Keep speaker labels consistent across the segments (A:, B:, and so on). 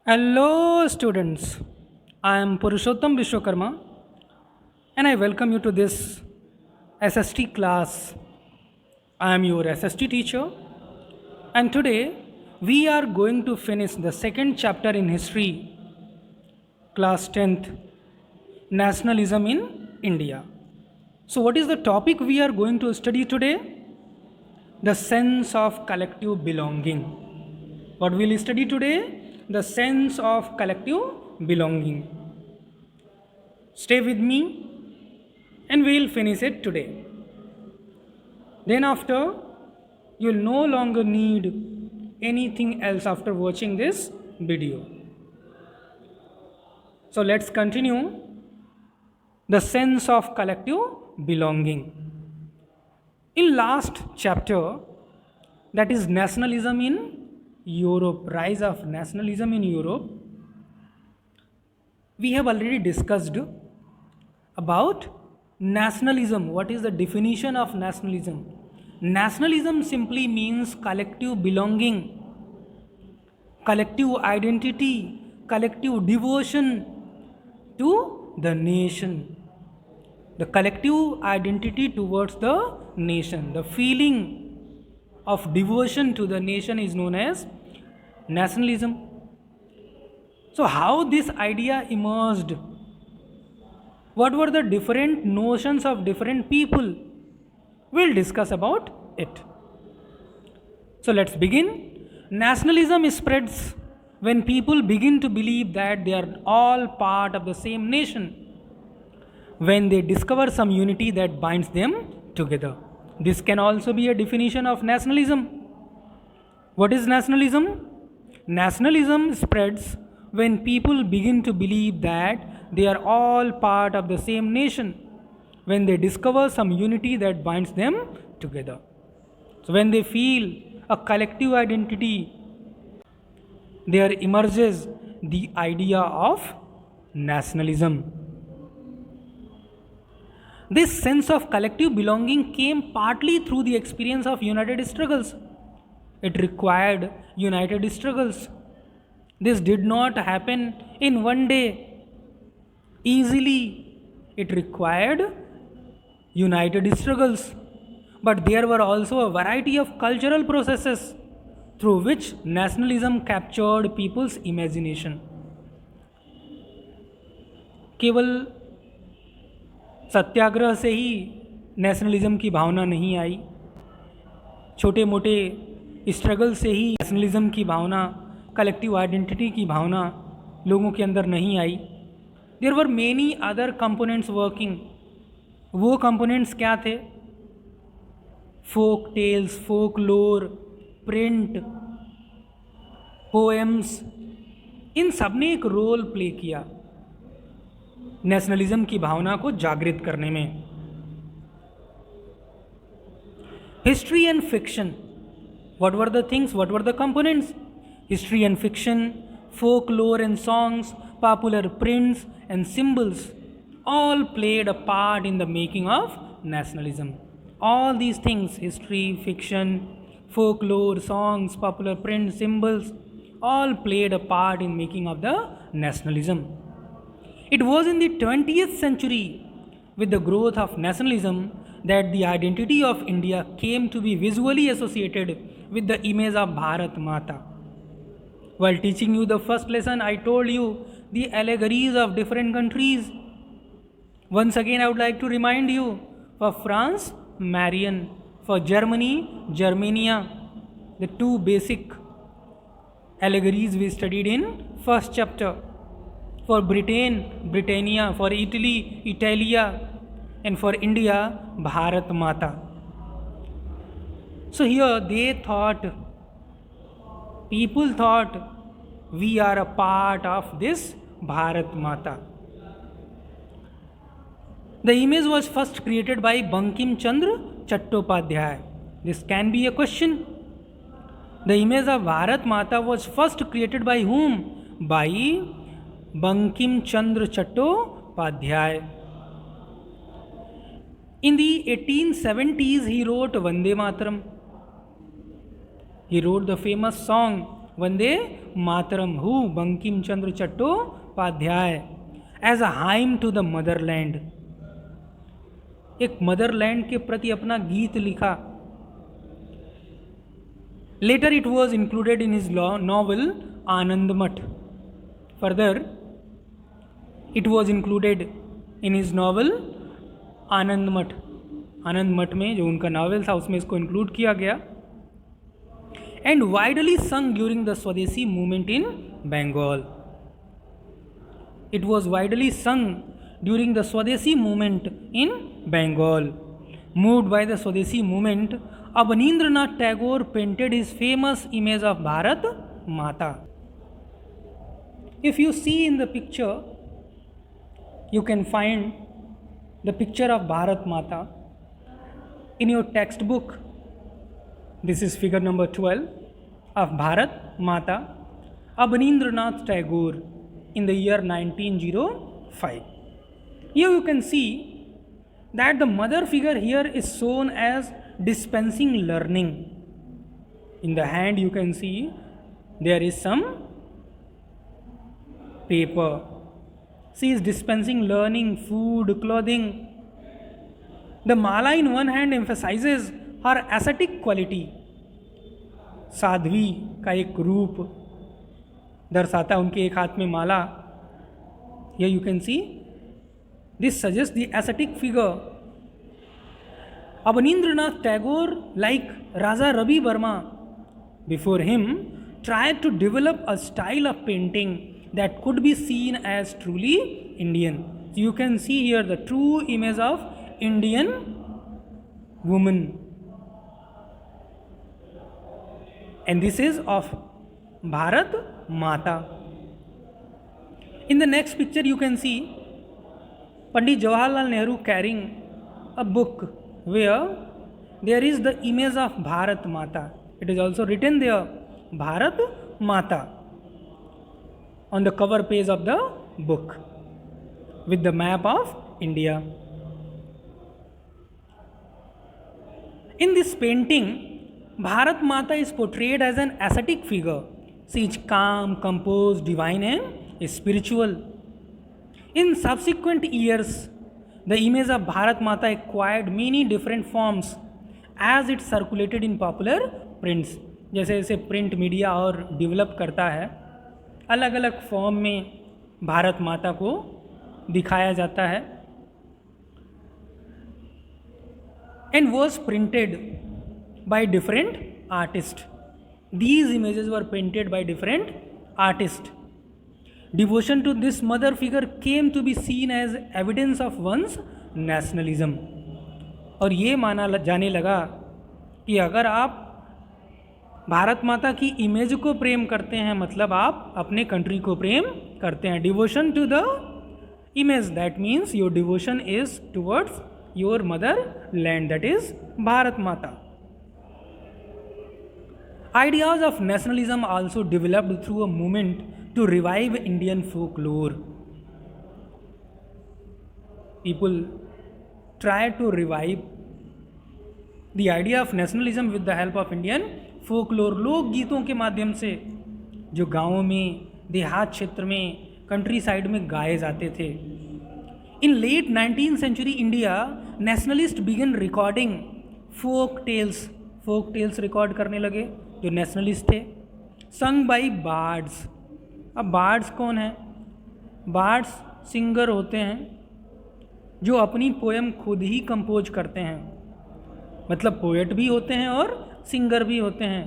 A: Hello, students. I am Purushottam Vishwakarma and I welcome you to this SST class. I am your SST teacher, and today we are going to finish the second chapter in history, class 10th, Nationalism in India. So, what is the topic we are going to study today? The sense of collective belonging. What will we study today? The sense of collective belonging. Stay with me and we'll finish it today. Then, after, you'll no longer need anything else after watching this video. So, let's continue the sense of collective belonging. In last chapter, that is nationalism in Europe, rise of nationalism in Europe, we have already discussed about nationalism. What is the definition of nationalism? Nationalism simply means collective belonging, collective identity, collective devotion to the nation. The collective identity towards the nation, the feeling of devotion to the nation is known as nationalism. So, how this idea emerged? What were the different notions of different people? We'll discuss about it. So, let's begin. Nationalism spreads when people begin to believe that they are all part of the same nation, when they discover some unity that binds them together. This can also be a definition of nationalism. What is nationalism? Nationalism spreads when people begin to believe that they are all part of the same nation, when they discover some unity that binds them together. So, when they feel a collective identity, there emerges the idea of nationalism. This sense of collective belonging came partly through the experience of united struggles. It required united struggles. This did not happen in one day easily. It required united struggles. But there were also a variety of cultural processes through which nationalism captured people's imagination. केवल सत्याग्रह से ही nationalism की भावना नहीं आई, छोटे मोटे struggle से ही nationalism की भावना, collective identity की भावना लोगों के अंदर नहीं आई. There were many other components working. वो कंपोनेंट्स क्या थे? फोक टेल्स, फोक लोर, प्रिंट, पोएम्स, इन सब ने एक रोल प्ले किया नेशनलिज्म की भावना को जागृत करने में. History and fiction, what were the things, what were the components? History and fiction, folk lore and songs, popular prints and symbols all played a part in the making of nationalism. All these things, history, fiction, folklore, songs, popular prints, symbols, all played a part in making of the nationalism. It was in the 20th century, with the growth of nationalism, that the identity of India came to be visually associated with the image of Bharat Mata. While teaching you the first lesson, I told you the allegories of different countries. Once again, I would like to remind you, for France, Marion; for Germany, Germania, the two basic allegories we studied in first chapter. For Britain, Britannia; for Italy, Italia; and for India, Bharat Mata. So here people thought we are a part of this Bharat Mata. The image was first created by Bankim Chandra Chattopadhyay. This can be a question. The image of Bharat Mata was first created by whom? By Bankim Chandra Chattopadhyay. In the 1870s, he wrote Vande Mataram. He wrote the famous song Vande Mataram who Bankim Chandra Chattopadhyay as a hymn to the motherland, एक motherland के प्रति अपना गीत लिखा. Later it was included in his novel Anandamath. Further it was included in his novel Anandamath. Anandamath में जो उनका novel था उसमें इसको इंक्लूड किया गया. And widely sung during the Swadeshi movement in Bengal. It was widely sung during the Swadeshi movement in Bengal. Moved by the Swadeshi movement, Abanindranath Tagore painted his famous image of Bharat Mata. If you see in the picture, you can find the picture of Bharat Mata in your textbook. This is figure number 12 of Bharat Mata, Abanindranath Tagore in the year 1905. Here you can see that the mother figure here is shown as dispensing learning. In the hand you can see there is some paper. She is dispensing learning, food, clothing. The mala in one hand emphasizes her ascetic quality. Sadhvi का एक रूप दर्शाता उनके एक हाथ में माला. Here you can see this suggests the ascetic figure. Abanindranath Tagore, like Raja Ravi Verma before him, tried to develop a style of painting that could be seen as truly Indian. So you can see here the true image of Indian woman, and this is of Bharat Mata. In the next picture you can see Pandit Jawaharlal Nehru carrying a book where there is the image of Bharat Mata. It is also written there Bharat Mata on the cover page of the book with the map of India. In this painting, Bharat Mata is portrayed as an ascetic figure. She is calm, composed, divine and spiritual. In subsequent years, the image of Bharat Mata acquired many different forms as it circulated in popular prints. जैसे जैसे print media और develop करता है, अलग अलग form में भारत माता को दिखाया जाता है. And was printed by different artists. These images were painted by different artists. Devotion to this mother figure came to be seen as evidence of one's nationalism. और ये माना जाने लगा कि अगर आप भारत माता की इमेज को प्रेम करते हैं मतलब आप अपने कंट्री को प्रेम करते हैं. Devotion to the image, that means your devotion is towards your motherland, that is Bharat Mata. Ideas of nationalism also developed through a movement to revive Indian folklore. People tried to revive the idea of nationalism with the help of Indian folklore. लोक गीतों के माध्यम से जो गाँवों में, देहात क्षेत्र में, कंट्री साइड में गाए जाते थे. In late 19th century India, nationalists began recording folk tales. Folk tales record करने लगे जो नेशनलिस्ट थे. संग बाई बार्ड्स. अब बार्ड्स कौन है? बार्ड्स सिंगर होते हैं जो अपनी पोएम खुद ही कंपोज करते हैं, मतलब पोएट भी होते हैं और सिंगर भी होते हैं.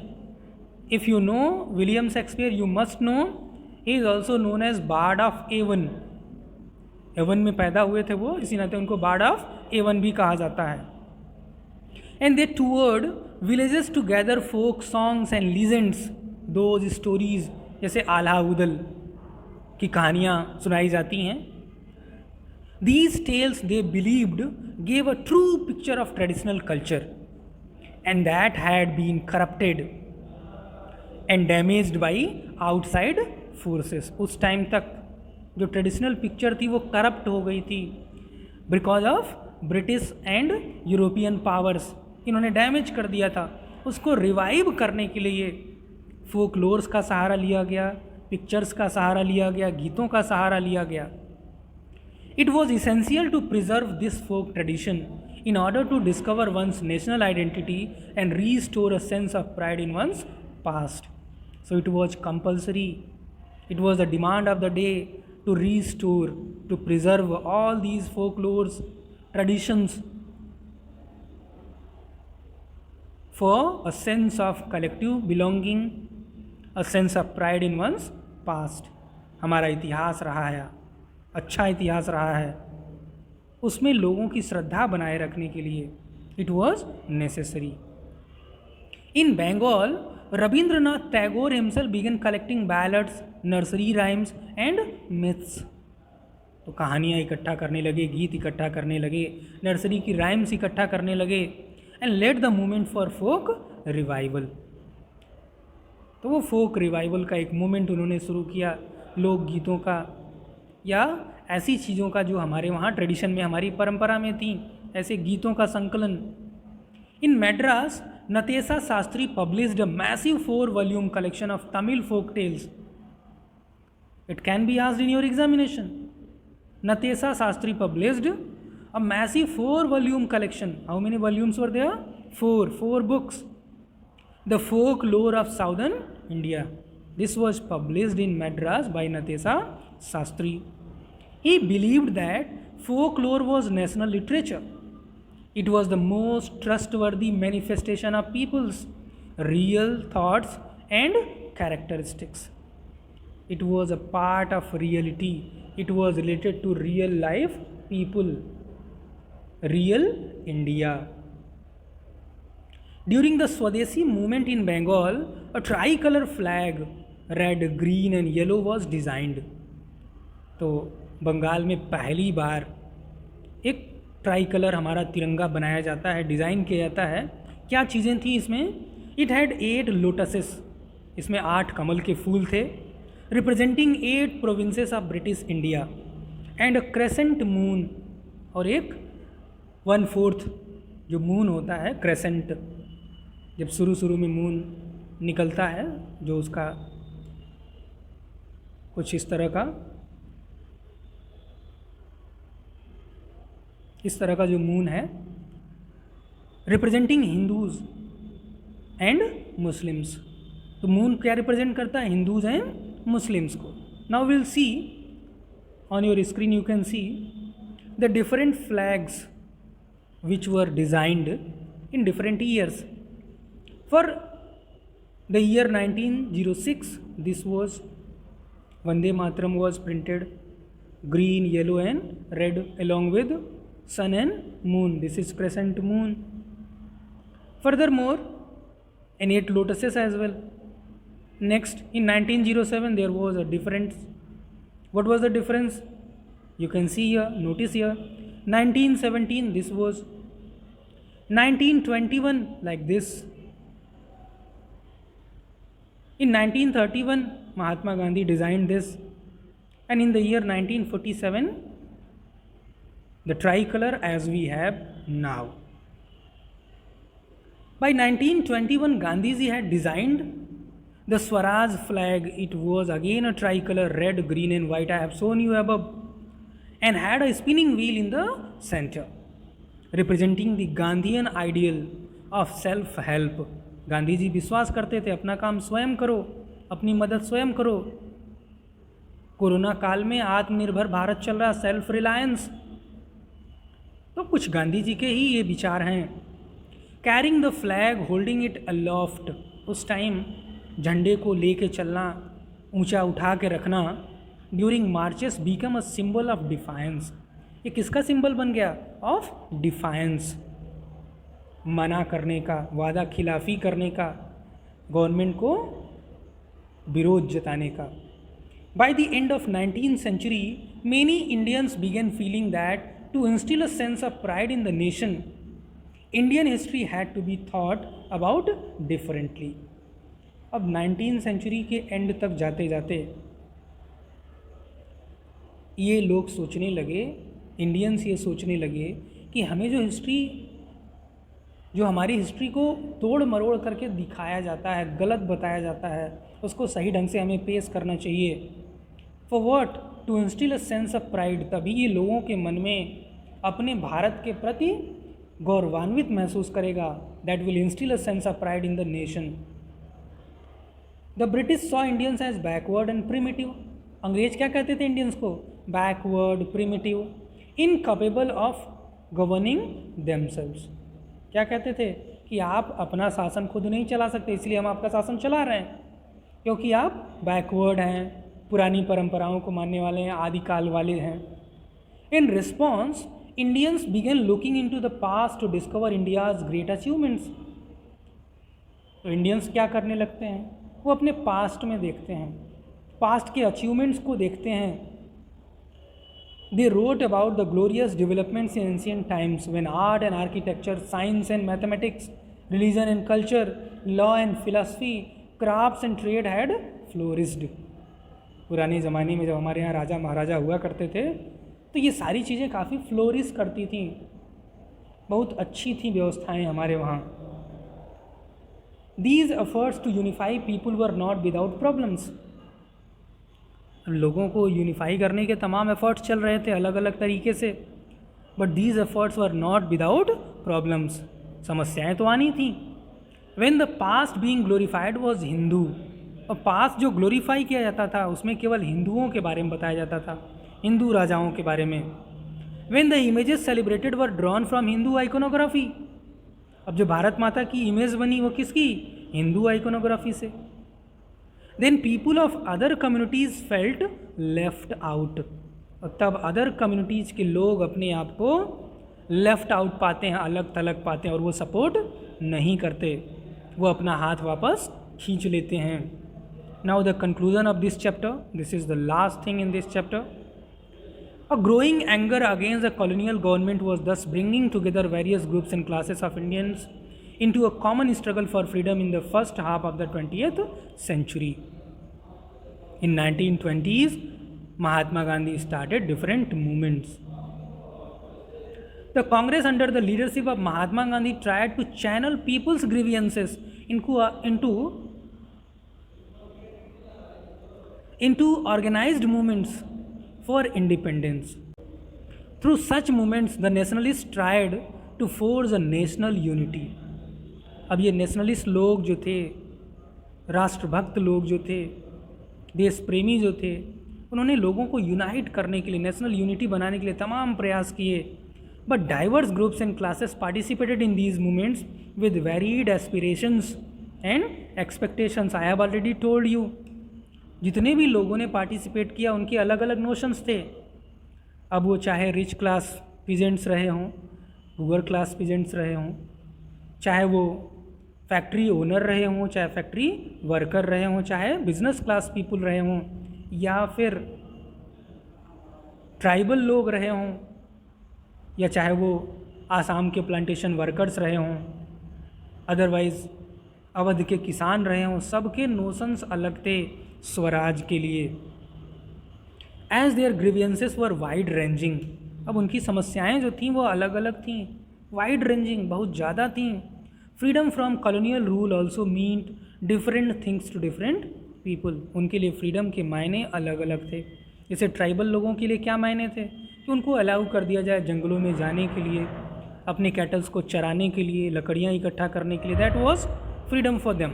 A: If you know William Shakespeare, you must know he is also known as bard of Avon. Avon में पैदा हुए थे वो, इसी नाते उनको बार्ड ऑफ एवन भी कहा जाता है. And they toured villages to gather folk songs and legends, those stories, जैसे आल्हा उदल की कहानियाँ सुनाई जाती हैं. These tales they believed gave a true picture of traditional culture and that had been corrupted and damaged by outside forces. उस time तक जो traditional picture थी वो करप्ट हो गई थी because of British and European powers. इन्होंने damage कर दिया था. उसको रिवाइव करने के लिए फोकलोर्स का सहारा लिया गया, पिक्चर्स का सहारा लिया गया, गीतों का सहारा लिया गया. It was essential to preserve this folk tradition in order to discover one's national identity and restore a sense of pride in one's past. So it was compulsory. It was the demand of the day to restore, to preserve all these folklores, traditions for a sense of collective belonging, a sense of pride in one's past. हमारा इतिहास रहा है, अच्छा इतिहास रहा है, उसमें लोगों की श्रद्धा बनाए रखने के लिए it was necessary. In Bengal Rabindranath Tagore himself began collecting ballads, nursery rhymes and myths. तो कहानियाँ इकट्ठा करने लगे, गीत इकट्ठा करने लगे, नर्सरी की राइम्स इकट्ठा करने लगे and led the movement for folk revival. तो वो फोक रिवाइवल का एक मूवमेंट उन्होंने शुरू किया, लोकगीतों का या ऐसी चीज़ों का जो हमारे वहाँ ट्रेडिशन में, हमारी परंपरा में थी, ऐसे गीतों का संकलन. In Madras Natesa Sastri published a massive 4-volume collection of Tamil folk tales. It can be asked in your examination. Natesa Shastri published a massive 4-volume collection. How many volumes were there? 4 books. The folklore of southern India. This was published in Madras by Natesa Shastri. He believed that folklore was national literature. It was the most trustworthy manifestation of people's real thoughts and characteristics. It was a part of reality. It was related to real life people, real India. During the Swadeshi movement in Bengal, a tricolor flag, red, green and yellow was designed. तो बंगाल में पहली बार एक try colour हमारा तिरंगा बनाया जाता है, design किया जाता है. क्या चीज़ें थी इसमें? इट हैड 8 लोटसेस, इसमें 8 कमल के फूल थे, representing 8 provinces of British India and a crescent moon, और एक 1/4 जो मून होता है, क्रेसेंट, जब शुरू में मून निकलता है, जो उसका कुछ इस तरह का जो मून है, रिप्रेजेंटिंग हिंदूज एंड मुस्लिम्स. तो मून क्या रिप्रेजेंट करता है? हिंदूज एंड मुस्लिम्स को. Now will see on your screen, you can see the different flags which were designed in different years. For the year 1906, this was Vande Mataram was printed, green, yellow and red along with sun and moon. This is crescent moon. Furthermore, and 8 lotuses as well. Next, in 1907, there was a difference. What was the difference? You can see here, notice here. 1917, this was. 1921, like this. In 1931, Mahatma Gandhi designed this. And in the year 1947, the tricolor as we have now. By 1921, Gandhiji had designed the Swaraj flag. It was again a tricolor, red, green and white. I have shown you above. And had a spinning wheel in the center, representing the Gandhian ideal of self-help. Gandhi ji विश्वास करते थे अपना काम स्वयं करो, अपनी मदद स्वयं करो. कोरोना काल में आत्मनिर्भर भारत चल रहा, सेल्फ रिलायंस. तो कुछ गांधी जी के ही ये विचार हैं. Carrying the flag, holding it aloft. उस टाइम झंडे को लेके चलना, ऊंचा उठा के रखना, during marches become a symbol of defiance. ये किसका सिंबल बन गया? Of defiance. मना करने का, वादा खिलाफी करने का, गवर्नमेंट को विरोध जताने का. By the end of 19th century, many Indians began feeling that to instill a sense of pride in the nation, Indian history had to be thought about differently. अब 19th century के and तक जाते जाते ये लोग सोचने लगे, Indians ये सोचने लगे कि हमें जो हिस्ट्री, जो हमारी हिस्ट्री को तोड़ मरोड़ करके दिखाया जाता है, गलत बताया जाता है, उसको सही ढंग से हमें पेश करना चाहिए। For what? To instil a sense of pride, तभी ये लोगों के मन में अपने भारत के प्रति गौरवान्वित महसूस करेगा। That will instil a sense of pride in the nation. The British saw Indians as backward and primitive. अंग्रेज क्या कहते थे इंडियंस को? Backward, primitive, incapable of governing themselves. क्या कहते थे? कि आप अपना शासन खुद नहीं चला सकते, इसलिए हम आपका शासन चला रहे हैं, क्योंकि आप बैकवर्ड हैं, पुरानी परंपराओं को मानने वाले हैं, आदिकाल वाले हैं। In response Indians began looking into the past to discover India's great achievements. तो इंडियंस क्या करने लगते हैं? वो अपने पास्ट में देखते हैं, पास्ट के अचीवमेंट्स को देखते हैं। They wrote about the glorious developments in ancient times when art and architecture, science and mathematics, religion and culture, law and philosophy, crafts and trade had flourished. पुराने ज़माने में जब हमारे यहाँ राजा महाराजा हुआ करते थे तो ये सारी चीज़ें काफ़ी फ्लोरिश करती थीं, बहुत अच्छी थी व्यवस्थाएं हमारे वहाँ। These efforts to unify people were not without problems. लोगों को यूनिफाई करने के तमाम एफर्ट्स चल रहे थे अलग अलग तरीके से, but these efforts were not without problems. समस्याएं तो आनी थी। When the past being glorified was Hindu, और पास्ट जो ग्लोरीफाई किया जाता था उसमें केवल हिंदुओं के बारे में बताया जाता था, हिंदू राजाओं के बारे में। When the images celebrated were drawn from Hindu iconography, अब जो भारत माता की इमेज बनी वो किसकी? हिंदू आइकोनोग्राफी से। Then people of other communities felt left out, और तब अदर कम्युनिटीज़ के लोग अपने आप को लेफ्ट आउट पाते हैं, अलग थलग पाते हैं, और वो सपोर्ट नहीं करते, वो अपना हाथ वापस खींच लेते हैं। Now the conclusion of this chapter, this is the last thing in this chapter. A growing anger against the colonial government was thus bringing together various groups and classes of Indians into a common struggle for freedom in the first half of the 20th century. In 1920s, Mahatma Gandhi started different movements. The Congress under the leadership of Mahatma Gandhi tried to channel people's grievances into organized movements for independence. Through such movements, the nationalists tried to forge a national unity. अब ये nationalist लोग जो थे, राष्ट्रभक्त लोग जो थे, देश प्रेमी जो थे, उन्होंने लोगों को यूनाइट करने के लिए, नेशनल यूनिटी बनाने के लिए तमाम प्रयास किए। But diverse groups and classes participated in these movements with varied aspirations and expectations. I have already told you, जितने भी लोगों ने पार्टिसिपेट किया उनके अलग अलग नोशंस थे। अब वो चाहे रिच क्लास पीजेंट्स रहे हों, पुअर क्लास पीजेंट्स रहे हों, चाहे वो फैक्ट्री ओनर रहे हों, चाहे फैक्ट्री वर्कर रहे हों, चाहे बिजनेस क्लास पीपल रहे हों, या फिर ट्राइबल लोग रहे हों, या चाहे वो आसाम के प्लांटेशन वर्कर्स रहे हों, अदरवाइज़ अवध के किसान रहे हों, सबके नोशंस अलग थे स्वराज के लिए। As their grievances were wide ranging, अब उनकी समस्याएं जो थीं वो अलग अलग थीं, वाइड रेंजिंग, बहुत ज़्यादा थीं। Freedom from colonial rule also meant different things to different people, उनके लिए फ्रीडम के मायने अलग अलग थे। जैसे ट्राइबल लोगों के लिए क्या मायने थे कि उनको अलाउ कर दिया जाए जंगलों में जाने के लिए, अपने कैटल्स को चराने के लिए, लकड़ियाँ इकट्ठा करने के लिए, that was freedom for them.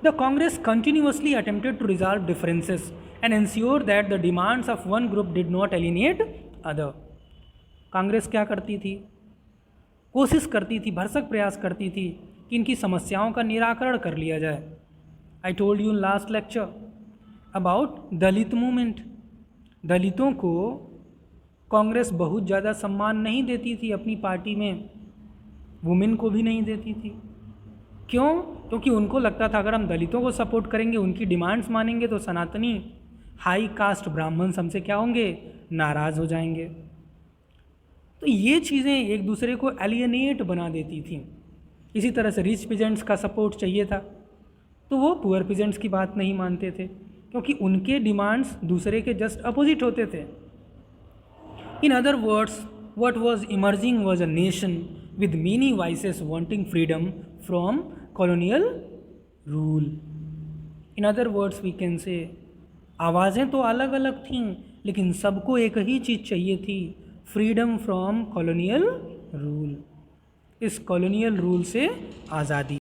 A: The Congress continuously attempted to resolve differences and ensure that the demands of one group did not alienate other. Congress क्या करती थी? कोशिश करती थी, भरसक प्रयास करती थी कि इनकी समस्याओं का निराकरण कर लिया जाए। I told you in last lecture about Dalit movement. दलितों को कांग्रेस बहुत ज़्यादा सम्मान नहीं देती थी अपनी पार्टी में, वुमेन को भी नहीं देती थी। क्यों? क्योंकि उनको लगता था अगर हम दलितों को सपोर्ट करेंगे, उनकी डिमांड्स मानेंगे, तो सनातनी हाई कास्ट ब्राह्मण्स हमसे क्या होंगे? नाराज़ हो जाएंगे। तो ये चीज़ें एक दूसरे को एलियनेट बना देती थी। इसी तरह से रिच पीजेंट्स का सपोर्ट चाहिए था तो वो पुअर पीजेंट्स की बात नहीं मानते थे, क्योंकि उनके डिमांड्स दूसरे के जस्ट अपोजिट होते थे। In other words, what was emerging was a nation with many voices wanting freedom from colonial rule. In other words we can say, आवाज़ें तो अलग अलग थीं लेकिन सबको एक ही चीज़ चाहिए थी, फ्रीडम फ्रॉम कॉलोनियल रूल, इस कॉलोनियल रूल से आज़ादी।